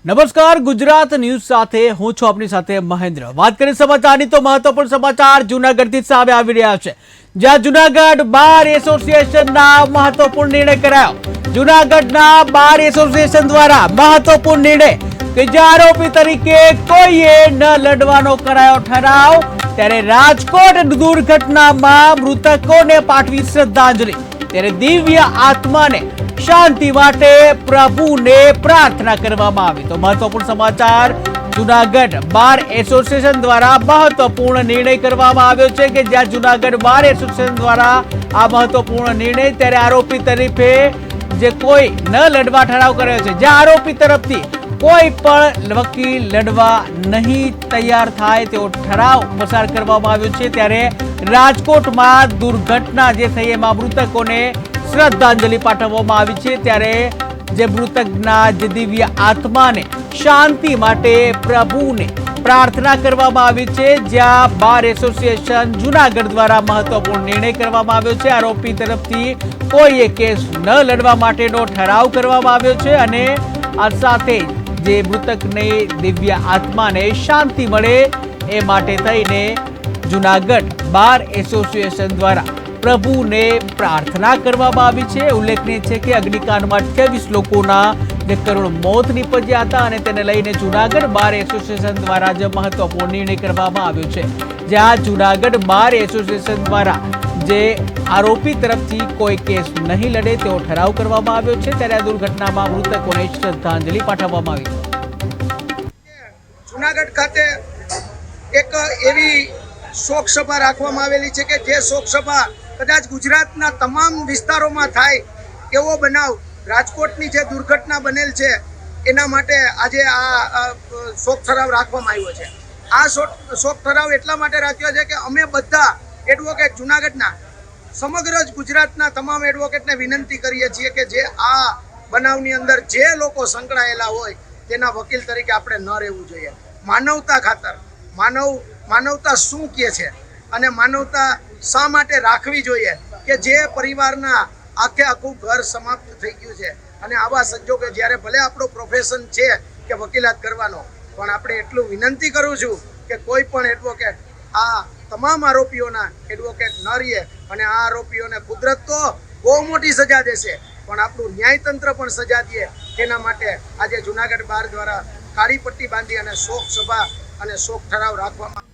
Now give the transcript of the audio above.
નમસ્કાર, ગુજરાત ન્યૂઝ સાથે હું છું આપની સાથે મહેન્દ્ર। વાત કરીએ સમાચારની તો મહત્વપૂર્ણ સમાચાર જૂનાગઢથી સામે આવી રહ્યા છે, જ્યાં જૂનાગઢ બાર એસોસિએશનના મહત્વપૂર્ણ નિર્ણય કરાયો। જૂનાગઢના બાર એસોસિએશન દ્વારા મહત્વપૂર્ણ નિર્ણય કે જે આરોપી તરીકે કોઈએ ન લડવાનો કરાયો ઠરાવ। ત્યારે રાજકોટ દુર્ઘટનામાં મૃતકોને પાઠવી શ્રદ્ધાંજલિ। ત્યારે દિવ્ય આત્માને શાંતિ માટે પ્રભુને પ્રાર્થના કરવામાં આવી। તો મહત્વપૂર્ણ સમાચાર જૂનાગઢ બાર એસોસિએશન દ્વારા મહત્વપૂર્ણ નિર્ણય કરવામાં આવ્યો છે કે જ્યાં જૂનાગઢ બાર એસોસિએશન દ્વારા આ મહત્વપૂર્ણ નિર્ણય ત્યારે આરોપી તરીકે જે કોઈ ન લડવા ઠરાવ કર્યો છે, જ્યાં આરોપી તરફથી કોઈ પણ વકીલ લડવા નહીં તૈયાર થાય તેવો ઠરાવ પસાર કરવામાં આવ્યો છે। ત્યારે રાજકોટમાં દુર્ઘટના જે થઈ એમાં મૃતકોને શ્રદ્ધાંજલિ પાઠવવામાં આવી છે। ત્યારે જે મૃતકના જે દિવ્ય આત્માને શાંતિ માટે પ્રભુને પ્રાર્થના કરવામાં આવી છે। જ્યાં બાર એસોસિએશન જૂનાગઢ દ્વારા મહત્વપૂર્ણ નિર્ણય કરવામાં આવ્યો છે। આરોપી તરફથી કોઈએ કેસ ન લડવા માટેનો ઠરાવ કરવામાં આવ્યો છે અને આ સાથે જે મૃતકની દિવ્ય આત્માને શાંતિ મળે એ માટે થઈને જૂનાગઢ બાર એસોસિએશન દ્વારા પ્રભુને પ્રાર્થના કરવામાં આવી છે। ઉલ્લેખનીય છે કે અગ્નિકાંડમાં 28 લોકોના જે કરુણ મોત નીપજ્યા હતા અને તેને લઈને જૂનાગઢ બાર એસોસિએશન દ્વારા જે મહત્વપૂર્ણ નિર્ણય કરવામાં આવ્યો છે, જ્યાં જૂનાગઢ બાર એસોસિએશન દ્વારા જે આરોપી તરફથી કોઈ કેસ નહીં લડે તેવો ઠરાવ કરવામાં આવ્યો છે। ત્યારે આ દુર્ઘટનામાં મૃતકોને શ્રદ્ધાંજલિ પાઠવવામાં આવી। જૂનાગઢ ખાતે એક એવી શોક સભા રાખવામાં આવેલી છે કે જે શોક સભા કદાચ ગુજરાતના તમામ વિસ્તારોમાં થાય એવો બનાવ રાજકોટની જે દુર્ઘટના બનેલ છે એના માટે આજે આ શોક ઠરાવ રાખવામાં આવ્યો છે। આ શોક ઠરાવ એટલા માટે રાખ્યો છે કે અમે બધા એડવોકેટ જૂનાગઢના સમગ્ર ગુજરાતના તમામ એડવોકેટને વિનંતી કરીએ છીએ કે જે આ બનાવની અંદર જે લોકો સંકળાયેલા હોય તેના વકીલ તરીકે આપણે ન રહેવું જોઈએ। માનવતા ખાતર માનવતા શું કહે છે અને માનવતા શા માટે રાખવી જોઈએ કે જે પરિવારના આખું ઘર સમાપ્ત થઈ ગયું છે અને આવા સંજોગે જ્યારે ભલે આપણો પ્રોફેશન છે કે વકીલાત કરવાનો, પણ આપણે એટલું વિનંતી કરું છું કે કોઈ પણ એડવોકેટ આ તમામ આરોપીઓના એડવોકેટ ન રહીએ અને આ આરોપીઓને કુદરત તો બહુ મોટી સજા દેશે પણ આપણું ન્યાયતંત્ર પણ સજા દે તેના માટે આજે જૂનાગઢ બાર દ્વારા કાળી પટ્ટી બાંધી અને શોક સભા અને શોક ઠરાવ રાખવામાં